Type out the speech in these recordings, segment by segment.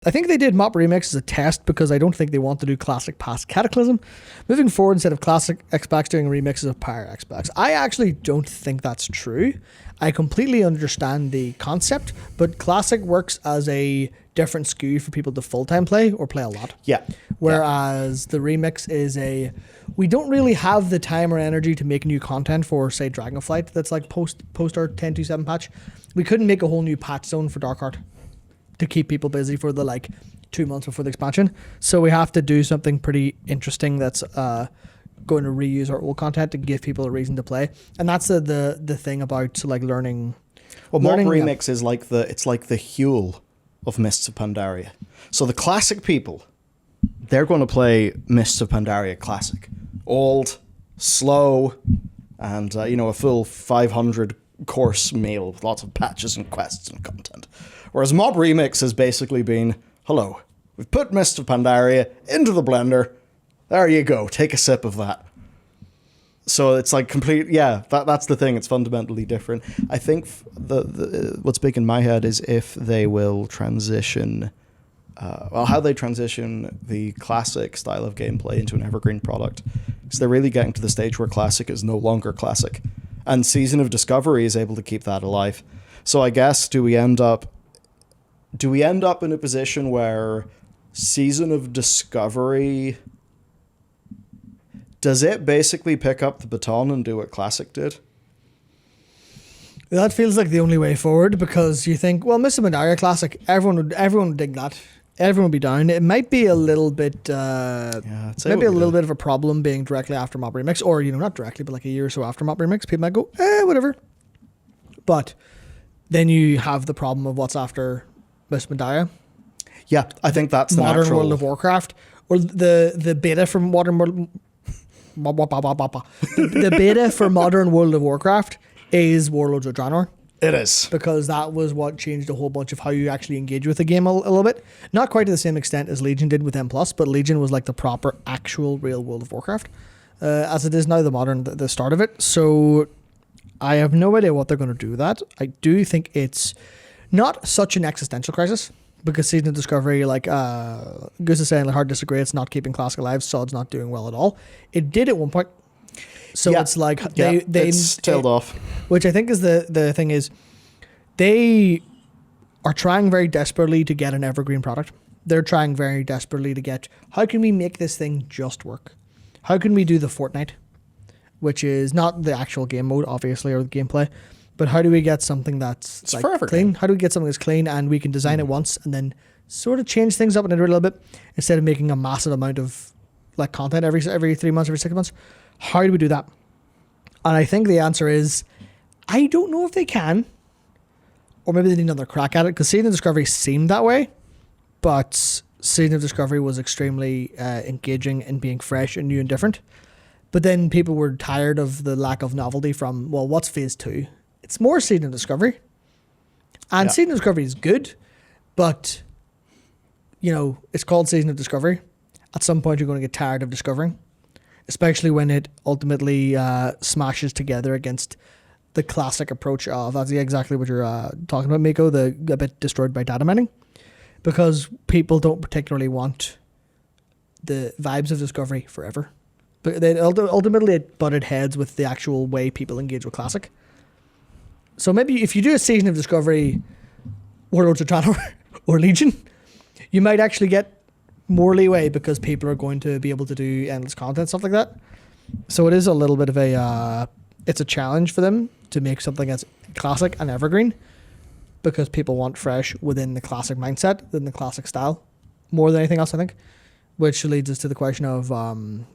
I think they did Mop Remix as a test because I don't think they want to do classic past Cataclysm. Moving forward, instead of classic Xbox doing remixes of prior Xbox. I actually don't think that's true. I completely understand the concept, but classic works as a different SKU for people to full-time play or play a lot. Yeah. Whereas the remix is we don't really have the time or energy to make new content for, say, Dragonflight that's like post our 10.2.7 patch. We couldn't make a whole new patch zone for Darkheart to keep people busy for the 2 months before the expansion. So we have to do something pretty interesting that's going to reuse our old content to give people a reason to play. And that's the thing about learning. Well, Mob Remix is like the Huel of Mists of Pandaria. So the classic people, they're going to play Mists of Pandaria Classic. Old, slow, and a full 500 course meal with lots of patches and quests and content. Whereas Mob Remix has basically been, hello, we've put Mist of Pandaria into the blender. There you go. Take a sip of that. So it's that's the thing. It's fundamentally different. I think what's big in my head is if they will transition, how they transition the classic style of gameplay into an evergreen product. Because they're really getting to the stage where classic is no longer classic. And Season of Discovery is able to keep that alive. So I guess, do we end up in a position where Season of Discovery, does it basically pick up the baton and do what Classic did? That feels like the only way forward, because you think, well, Mists of Pandaria Classic, everyone would dig that. Everyone would be down. It might be a little bit, bit of a problem being directly after Mob Remix, or not directly, but like a year or so after Mob Remix. People might go, whatever. But then you have the problem of what's after Mists of Pandaria. Yeah, I think that's the Modern natural... World of Warcraft, or the beta from Modern World. The beta for Modern World of Warcraft is Warlords of Draenor. It is. Because that was what changed a whole bunch of how you actually engage with the game a little bit. Not quite to the same extent as Legion did with M+, but Legion was like the proper, actual, real World of Warcraft. As it is now, the start of it. So I have no idea what they're going to do with that. I do think it's not such an existential crisis, because Season of Discovery, Goose is saying, hard to disagree, it's not keeping Classic alive, Sod's not doing well at all. It did at one point. So it's like it's tailed off. Which I think is the thing is, they are trying very desperately to get an evergreen product. They're trying very desperately to get, how can we make this thing just work? How can we do the Fortnite, which is not the actual game mode, obviously, or the gameplay, but how do we get something that's clean? How do we get something that's clean and we can design it once and then sort of change things up in it a little bit instead of making a massive amount of content every 3 months, every 6 months? How do we do that? And I think the answer is, I don't know if they can, or maybe they need another crack at it, because Season of Discovery seemed that way, but Season of Discovery was extremely engaging and being fresh and new and different. But then people were tired of the lack of novelty from, well, what's Phase 2? It's more Season of Discovery. And Season of Discovery is good, but, it's called Season of Discovery. At some point, you're going to get tired of discovering, especially when it ultimately smashes together against the classic approach of, that's exactly what you're talking about, Miko, a bit destroyed by data mining, because people don't particularly want the vibes of Discovery forever. But they ultimately it butted heads with the actual way people engage with Classic. So maybe if you do a Season of Discovery, Warlords of Draenor or Legion, you might actually get more leeway because people are going to be able to do endless content, stuff like that. So it is a little bit of it's a challenge for them to make something that's classic and evergreen, because people want fresh within the classic mindset, than the classic style, more than anything else, I think. Which leads us to the question of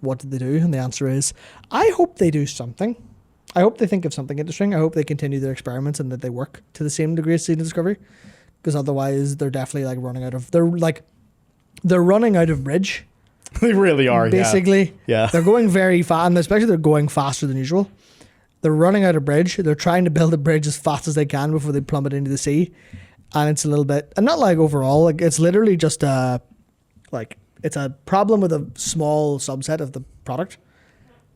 what did they do? And the answer is, I hope they do something. I hope they think of something interesting. I hope they continue their experiments and that they work to the same degree as Season of Discovery, because otherwise they're definitely running out of... They're running out of bridge. They really are, basically. Yeah. They're going very fast, and especially they're going faster than usual. They're running out of bridge. They're trying to build a bridge as fast as they can before they plummet into the sea. And it's a little bit... And not overall, it's literally just it's a problem with a small subset of the product.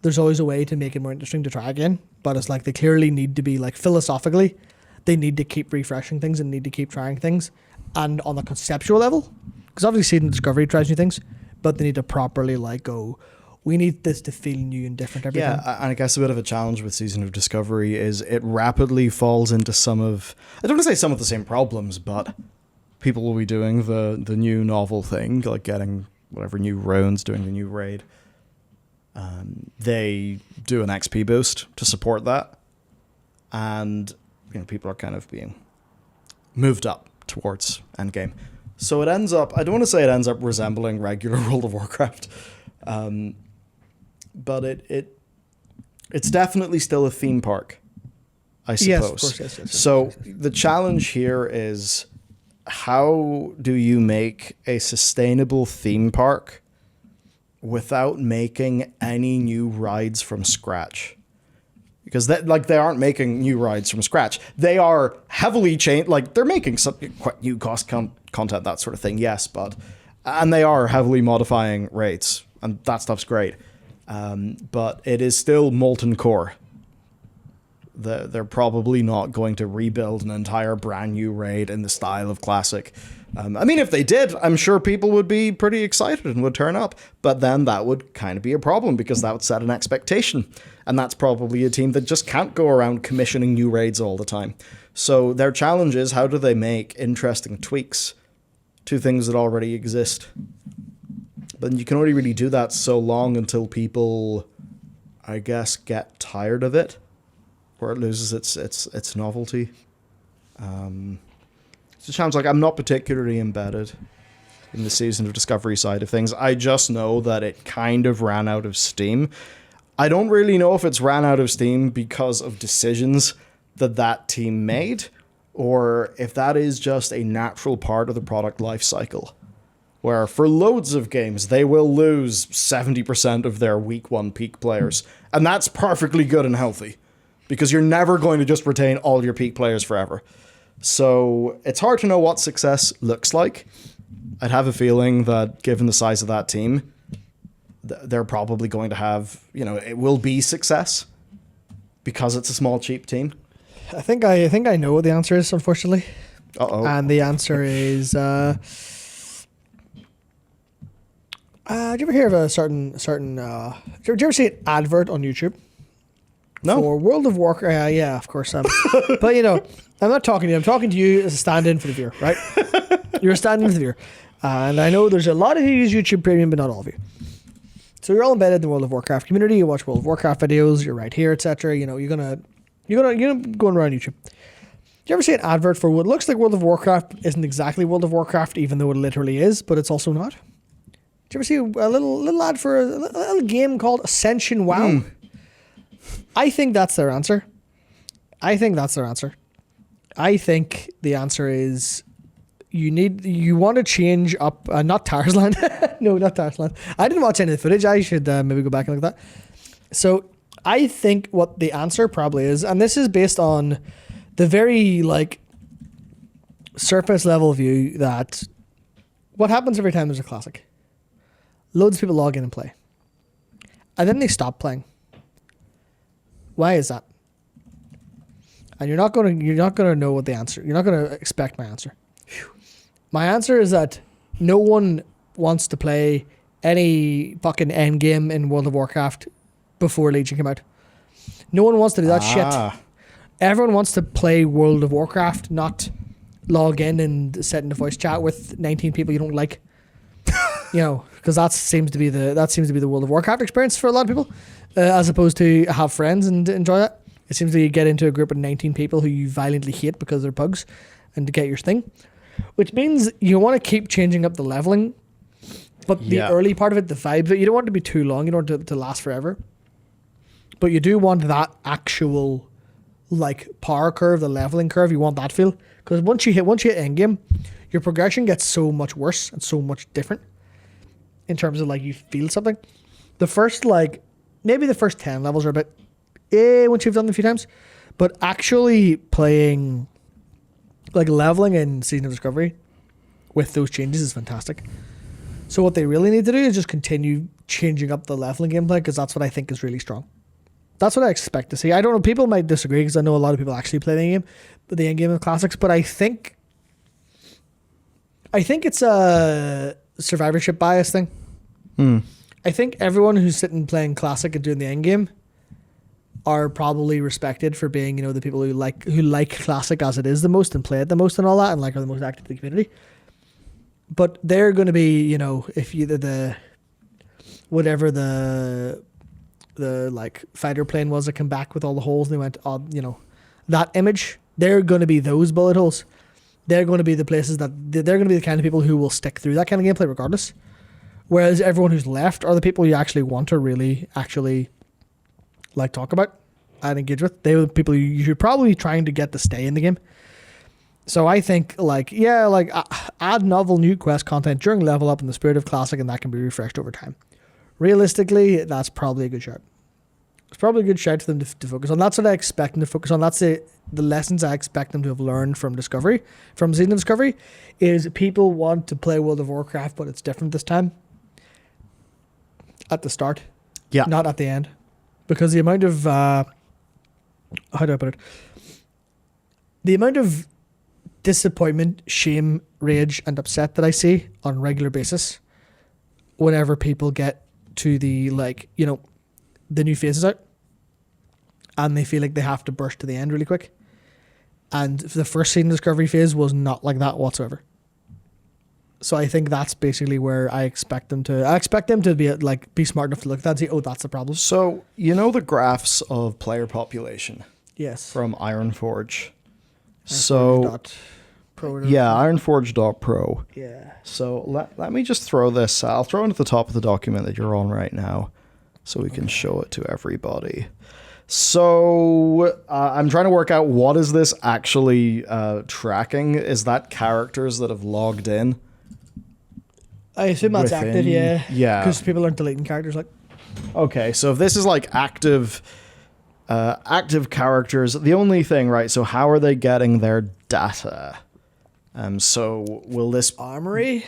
There's always a way to make it more interesting to try again, but it's they clearly need to be philosophically, they need to keep refreshing things and need to keep trying things. And on the conceptual level, Because obviously Season of Discovery tries new things, but they need to properly like go, we need this to feel new and different every time. Yeah, and I guess a bit of a challenge with Season of Discovery is it rapidly falls into some of, I don't want to say some of the same problems, but people will be doing the new novel thing, like getting whatever new runes, doing the new raid. They do an XP boost to support that, and people are kind of being moved up towards endgame. So it ends up, I don't want to say it ends up resembling regular World of Warcraft, but it's definitely still a theme park, I suppose. Yes, of course, yes. So the challenge here is, how do you make a sustainable theme park without making any new rides from scratch? Because they aren't making new rides from scratch. They are heavily changed. Like, they're making some quite new content, that sort of thing. Yes, and they are heavily modifying raids, and that stuff's great. But it is still molten core. They're probably not going to rebuild an entire brand new raid in the style of Classic. I mean, if they did, I'm sure people would be pretty excited and would turn up. But then that would kind of be a problem, because that would set an expectation. And that's probably a team that just can't go around commissioning new raids all the time. So their challenge is, how do they make interesting tweaks to things that already exist? But you can only really do that so long until people, I guess, get tired of it, where it loses its novelty. So it sounds like I'm not particularly embedded in the Season of Discovery side of things. I just know that it kind of ran out of steam. I don't really know if it's ran out of steam because of decisions that team made, or if that is just a natural part of the product life cycle, where for loads of games, they will lose 70% of their week one peak players. And that's perfectly good and healthy, because you're never going to just retain all your peak players forever. So it's hard to know what success looks like. I'd have a feeling that given the size of that team, they're probably going to have, it will be success because it's a small, cheap team. I think I know what the answer is, unfortunately. Uh-oh. And the answer is, did you ever hear of a certain, did you ever see an advert on YouTube? No. For World of Warcraft, yeah, of course. But I'm not talking to you. I'm talking to you as a stand-in for the viewer, right? You're a stand-in for the viewer, and I know there's a lot of you who use YouTube Premium, but not all of you. So you're all embedded in the World of Warcraft community. You watch World of Warcraft videos. You're right here, etc. You're gonna going around YouTube. Do you ever see an advert for what looks like World of Warcraft isn't exactly World of Warcraft, even though it literally is, but it's also not? Did you ever see a little ad for a little game called Ascension WoW? I think that's their answer. I think the answer is you want to change up, not Tarsland. No, not Tarsland. I didn't watch any of the footage. I should maybe go back and look at that. So I think what the answer probably is, and this is based on the very surface level view, that what happens every time there's a classic? Loads of people log in and play, and then they stop playing. Why is that? And you're not gonna know what the answer. You're not gonna expect my answer. My answer is that no one wants to play any fucking end game in World of Warcraft before Legion came out. No one wants to do that shit. Everyone wants to play World of Warcraft, not log in and sit in a voice chat with 19 people you don't like. Because that seems to be the World of Warcraft experience for a lot of people, as opposed to have friends and enjoy that. It seems to get into a group of 19 people who you violently hate because they're bugs, and to get your thing, which means you want to keep changing up the leveling, but the early part of it, the vibe of it, you don't want it to be too long. You don't want it to last forever, but you do want that actual power curve, the leveling curve. You want that feel, because once you hit end game, your progression gets so much worse and so much different. In terms of you feel something. The first maybe the first 10 levels are a bit once you've done them a few times. But actually playing leveling in Season of Discovery with those changes is fantastic. So what they really need to do is just continue changing up the leveling gameplay, because that's what I think is really strong. That's what I expect to see. I don't know, people might disagree, because I know a lot of people actually play the end game of Classics, but I think I think it's a survivorship bias thing. I think everyone who's sitting playing classic and doing the end game are probably respected for being, the people who like classic as it is the most and play it the most and all that, and like are the most active in the community. But they're going to be, if you whatever the like fighter plane was that came back with all the holes and they went, that image, they're going to be those bullet holes. They're going to be the places that they're going to be the kind of people who will stick through that kind of gameplay regardless. Whereas everyone who's left are the people you actually want to really actually like talk about and engage with. They are the people you should probably trying to get to stay in the game. So I think add novel new quest content during level up in the spirit of classic, and that can be refreshed over time. Realistically, that's probably a good shout. It's probably a good shout for them to focus on. That's what I expect them to focus on. That's the lessons I expect them to have learned from Discovery, from Season of Discovery, is people want to play World of Warcraft, but it's different this time. At the start. Yeah. Not at the end. Because the amount of, how do I put it? The amount of disappointment, shame, rage, and upset that I see on a regular basis whenever people get to the, the new phases out and they feel like they have to burst to the end really quick. And the first Season Discovery phase was not like that whatsoever. So I think that's basically where I expect them to be smart enough to look at that and say, oh, that's the problem. So, the graphs of player population Yes. from Ironforge. Pro. Yeah, ironforge.pro. Yeah. So let me just throw this. I'll throw it at the top of the document that you're on right now so we can show it to everybody. So I'm trying to work out what is this actually tracking. Is that characters that have logged in? I assume that's Within- active, yeah. yeah. Because people aren't deleting characters like. Okay, so if this is like active characters, the only thing, right? So how are they getting their data? So will this Armory?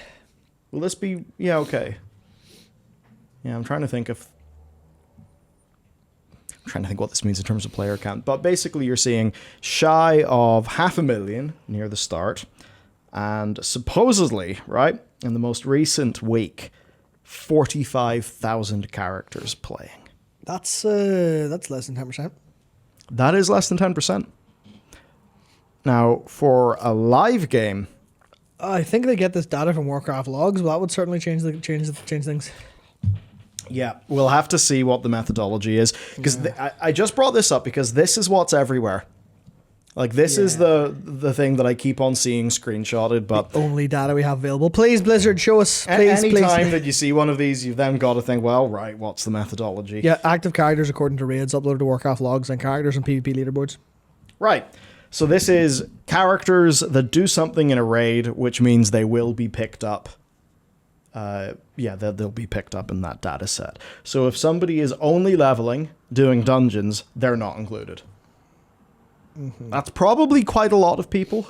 Will this be... Yeah, okay. Yeah, I'm trying to think what this means in terms of player count. But basically you're seeing shy of 500,000 near the start. And supposedly, right, in the most recent week, 45,000 characters playing. That's less than 10%. That is less than 10%. Now, for a live game... I think they get this data from Warcraft logs. Well, that would certainly change things. Yeah, we'll have to see what the methodology is. Because I just brought this up because this is what's everywhere. Like, this is the thing that I keep on seeing screenshotted, but... Only data we have available. Please, Blizzard, show us. Please, any please. time that you see one of these, you've then got to think, well, right, what's the methodology? Yeah, active characters according to raids uploaded to Warcraft logs and characters and PvP leaderboards. Right. So this is characters that do something in a raid, which means they will be picked up. They'll be picked up in that data set. So if somebody is only leveling, doing dungeons, they're not included. Mm-hmm. That's probably quite a lot of people.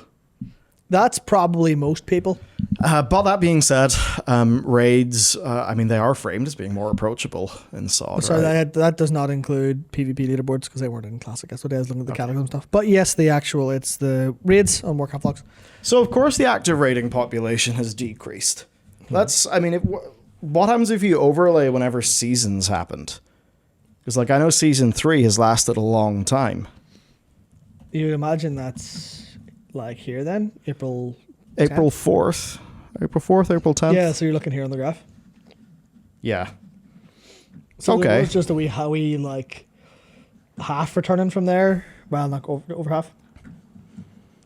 That's probably most people. But that being said, raids, they are framed as being more approachable in SOD. Sorry, right? that does not include PvP leaderboards because they weren't in Classic. That's what I was looking at the Cataclysm stuff. But yes, it's the raids on Warcraft logs. So of course the active raiding population has decreased. That's, what happens if you overlay whenever seasons happened? Because I know Season 3 has lasted a long time. You would imagine that's like here then, April 4th, April 10th. Yeah, so you're looking here on the graph. Yeah. So okay. It's just a wee half returning from there. Well, not over half.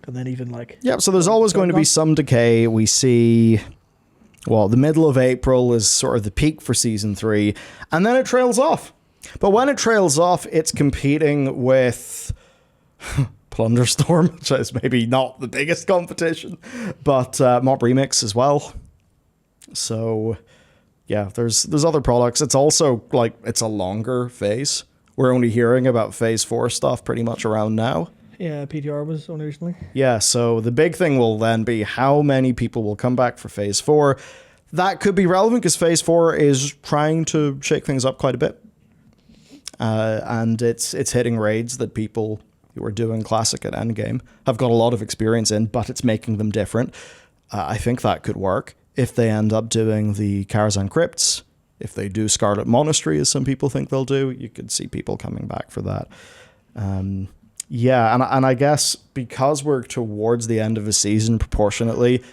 And then even Yeah, so there's always going to be some decay. We see, the middle of April is sort of the peak for Season 3, and then it trails off. But when it trails off, it's competing with Plunderstorm, which is maybe not the biggest competition, but Mob Remix as well. So, yeah, there's other products. It's also, it's a longer phase. We're only hearing about Phase 4 stuff pretty much around now. Yeah, PTR was only recently. Yeah, so the big thing will then be how many people will come back for Phase 4. That could be relevant because Phase 4 is trying to shake things up quite a bit. And it's hitting raids that people who are doing Classic at Endgame have got a lot of experience in, but it's making them different. I think that could work. If they end up doing the Karazhan Crypts, if they do Scarlet Monastery, as some people think they'll do, you could see people coming back for that. Yeah, and I guess because we're towards the end of a season proportionately,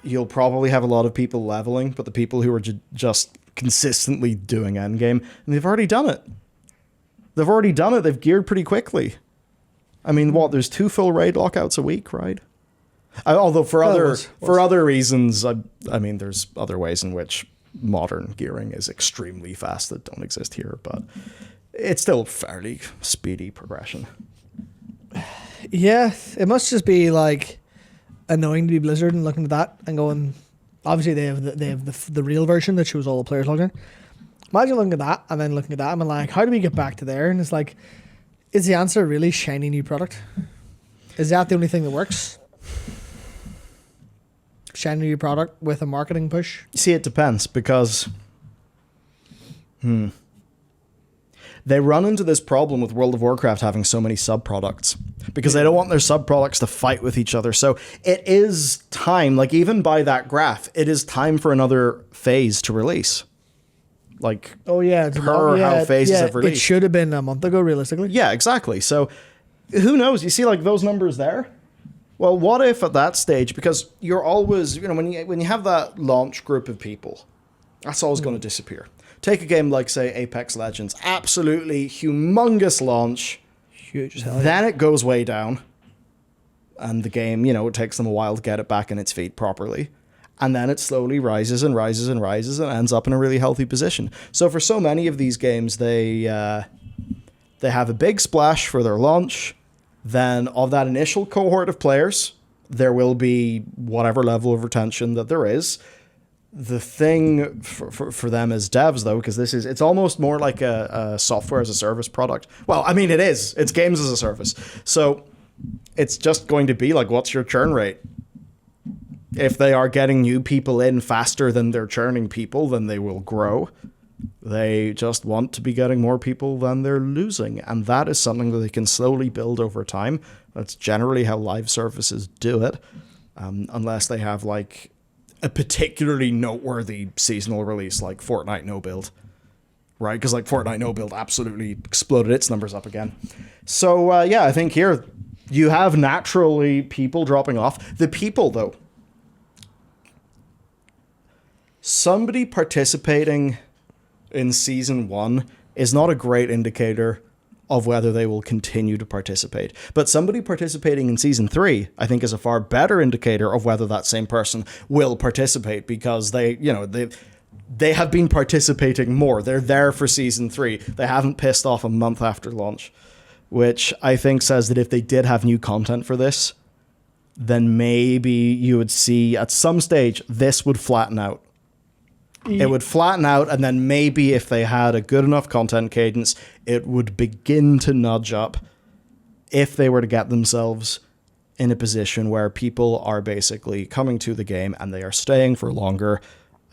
you'll probably have a lot of people leveling, but the people who are just consistently doing endgame, and they've already done it. They've geared pretty quickly. I mean, there's 2 full raid lockouts a week, right? Although for other reasons, I mean, there's other ways in which modern gearing is extremely fast that don't exist here, but it's still fairly speedy progression. Yeah, it must just be like annoying to be Blizzard and looking at that and going. Obviously, they have the real version that shows all the players logged in. Imagine looking at that and then looking at that and I'm like, how do we get back to there? And it's like, is the answer really shiny new product? Is that the only thing that works? Shiny new product with a marketing push? See, it depends because they run into this problem with World of Warcraft having so many sub-products because they don't want their sub-products to fight with each other. So it is time, like even by that graph, it is time for another phase to release. Like, oh yeah, how phases have released. It should have been a month ago, realistically. Yeah, exactly. So who knows? You see like those numbers there? Well, what if at that stage, because you're always, when you have that launch group of people, that's always going to disappear. Take a game like, say, Apex Legends. Absolutely humongous launch. Huge as hell. Then it goes way down. And the game, it takes them a while to get it back in its feet properly. And then it slowly rises and rises and rises and ends up in a really healthy position. So for so many of these games, they have a big splash for their launch. Then of that initial cohort of players, there will be whatever level of retention that there is. The thing for them as devs, though, because it's almost more like a software as a service product. Well, I mean, it is. It's games as a service. So it's just going to be like, what's your churn rate? If they are getting new people in faster than they're churning people, then they will grow. They just want to be getting more people than they're losing. And that is something that they can slowly build over time. That's generally how live services do it. Unless they have like a particularly noteworthy seasonal release like Fortnite No Build. Right? Because like Fortnite No Build absolutely exploded its numbers up again. So yeah, I think here you have naturally people dropping off. The people though. Somebody participating in Season 1 is not a great indicator of whether they will continue to participate. But somebody participating in Season 3, I think, is a far better indicator of whether that same person will participate because they have been participating more. They're there for Season 3. They haven't pissed off a month after launch, which I think says that if they did have new content for this, then maybe you would see at some stage this would flatten out. It would flatten out, and then maybe if they had a good enough content cadence, it would begin to nudge up if they were to get themselves in a position where people are basically coming to the game and they are staying for longer.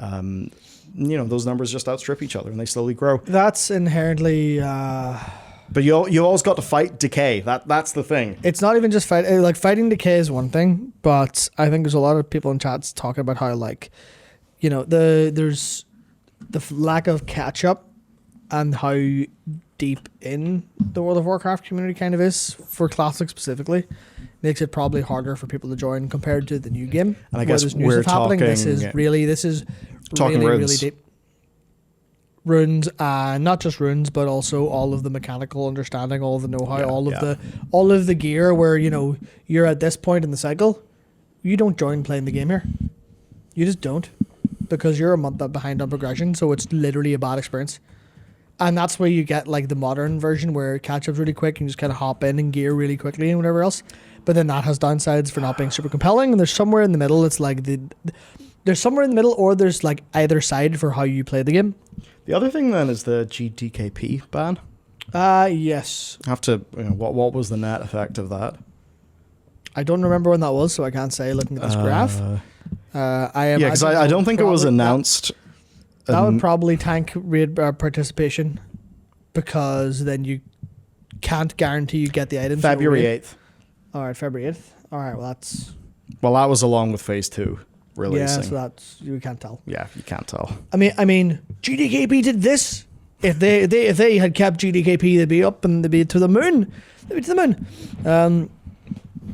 Those numbers just outstrip each other and they slowly grow. That's inherently... But you always got to fight decay. That's the thing. It's not even just fighting decay is one thing, but I think there's a lot of people in chats talking about how there's the lack of catch up and how deep in the World of Warcraft community kind of is for Classic specifically makes it probably harder for people to join compared to the new game. And I guess we're talking. This is really really deep. Runes, not just runes, but also all of the mechanical understanding, all of the know-how, all of the gear. Where you're at this point in the cycle, you don't join playing the game here. You just don't. Because you're a month up behind on progression, so it's literally a bad experience. And that's where you get like the modern version where catch-up's really quick and you just kind of hop in and gear really quickly and whatever else. But then that has downsides for not being super compelling. And there's somewhere in the middle, it's like there's somewhere in the middle, or there's like either side for how you play the game. The other thing then is the GDKP ban. Yes. I have to. What was the net effect of that? I don't remember when that was, so I can't say looking at this graph. Because I don't think it was announced. That would probably tank raid participation because then you can't guarantee you get the items. February 8th. All right, February 8th. All right, well, that's... Well, that was along with Phase 2 releasing. Yeah, so that's you can't tell. Yeah, you can't tell. I mean, GDKP did this. If they had kept GDKP, they'd be up and they'd be to the moon. They'd be to the moon.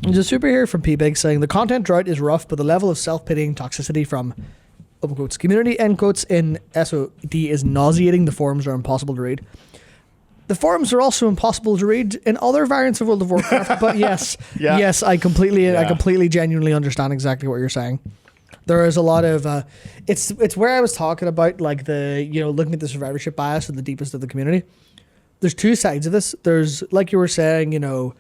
There's a super here from P-Big saying the content drought is rough, but the level of self-pitying toxicity from open quotes community end quotes in SOD is nauseating. The forums are impossible to read. The forums are also impossible to read in other variants of World of Warcraft. But yes, Yeah. yes, I completely genuinely understand exactly what you're saying. There is a lot of it's where I was talking about like the looking at the survivorship bias at the deepest of the community. There's two sides of this. There's like you were saying, to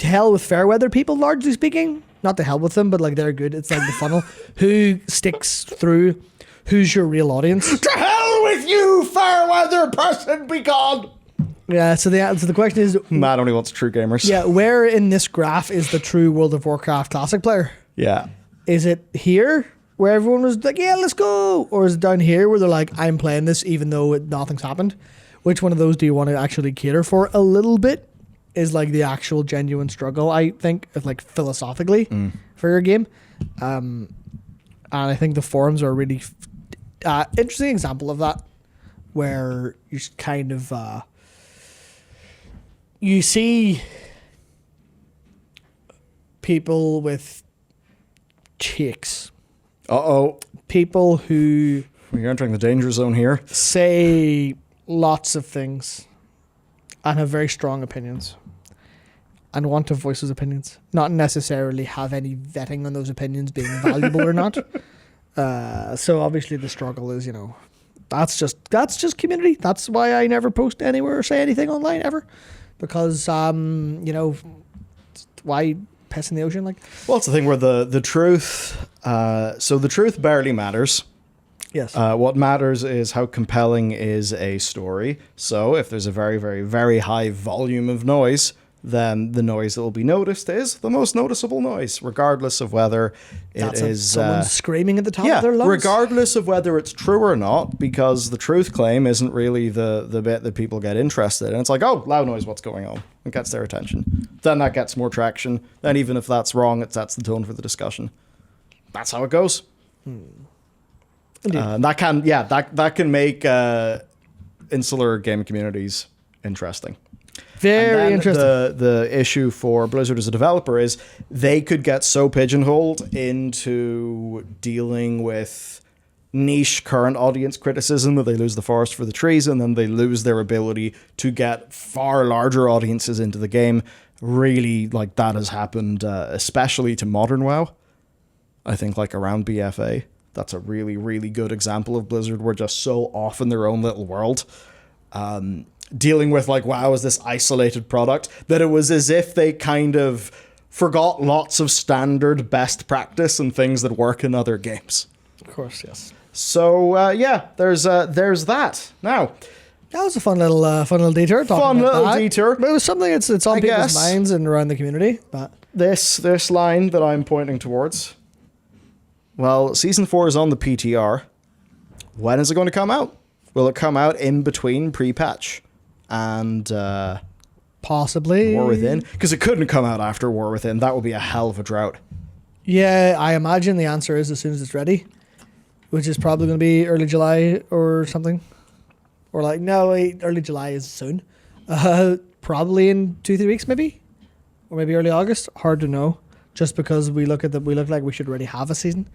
hell with fair weather people, largely speaking. Not to hell with them, but like they're good. It's like the funnel. Who sticks through? Who's your real audience? To hell with you, fair weather person, be gone! Yeah. So the question is, Matt only wants true gamers. yeah, where in this graph is the true World of Warcraft Classic player? Yeah. Is it here where everyone was like, yeah, let's go? Or is it down here where they're like, I'm playing this even though nothing's happened? Which one of those do you want to actually cater for a little bit? Is like the actual genuine struggle, I think, of like philosophically for your game. And I think the forums are a really interesting example of that, where you just kind of you see people with takes. People who You're entering the danger zone here. say lots of things and have very strong opinions and want to voice those opinions, not necessarily have any vetting on those opinions being valuable or not. So obviously the struggle is, that's just community. That's why I never post anywhere or say anything online ever, because why piss in the ocean? Like, Well, it's the thing where the truth, so the truth barely matters. yes, What matters is how compelling is a story. So if there's a very, very, very high volume of noise, then the noise that will be noticed is the most noticeable noise, regardless of whether someone screaming at the top of their lungs. regardless of whether it's true or not, because the truth claim isn't really the bit that people get interested in. It's like, oh, loud noise, what's going on? It gets their attention. Then that gets more traction. Then even if that's wrong, it sets the tone for the discussion. That's how it goes. Indeed. That can make insular game communities interesting. Very And then interesting. The issue for Blizzard as a developer is they could get so pigeonholed into dealing with niche current audience criticism that they lose the forest for the trees, and then they lose their ability to get far larger audiences into the game. Really, like that has happened, especially to modern WoW. I think like around BFA. That's a really, really good example of Blizzard. We're just so off in their own little world. Dealing with like WoW as this isolated product, that it was as if they kind of forgot lots of standard best practice and things that work in other games. Of course, yes. So there's that. Now, That was a fun little detour. Fun little detour. But it was something it's on I people's guess. minds and around the community. But this line that I'm pointing towards, well, Season 4 is on the PTR. When is it going to come out? Will it come out in between pre-patch and possibly War Within? Because it couldn't come out after War Within. That would be a hell of a drought. Yeah, I imagine the answer is as soon as it's ready, which is probably going to be early July or something. Or like, no, wait, early July is soon. Probably in 2-3 weeks, maybe, or maybe early August. Hard to know, just because we look like we should already have a season.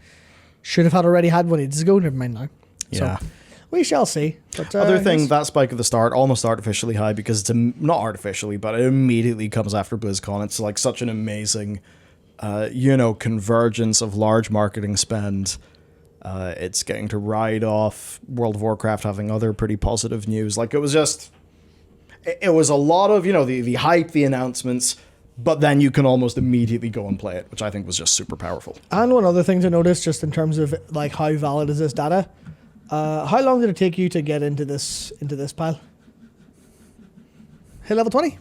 Should have already had one ages ago. Never mind now. Yeah. So we shall see. But, Other thing, yes. that spike at the start, almost artificially high, because it's not artificially, but it immediately comes after BlizzCon. It's like such an amazing, convergence of large marketing spend. It's getting to ride off World of Warcraft having other pretty positive news. Like it was a lot of, the hype, the announcements, but then you can almost immediately go and play it, which I think was just super powerful. And one other thing to notice, just in terms of like how valid is this data? How long did it take you to get into this pile? Hit level 20.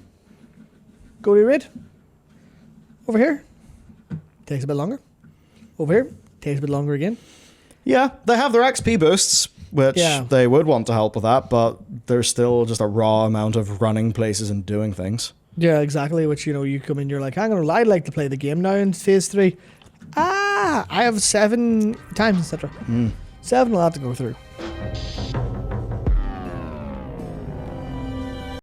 Go to your raid. Over here. Takes a bit longer. Over here. Takes a bit longer again. Yeah, they have their XP boosts, which they would want to help with that, but there's still just a raw amount of running places and doing things. Yeah, exactly. Which, you come in, you're like, I'm gonna, I'd like to play the game now in phase 3. I have 7 times, etc. 7 will have to go through.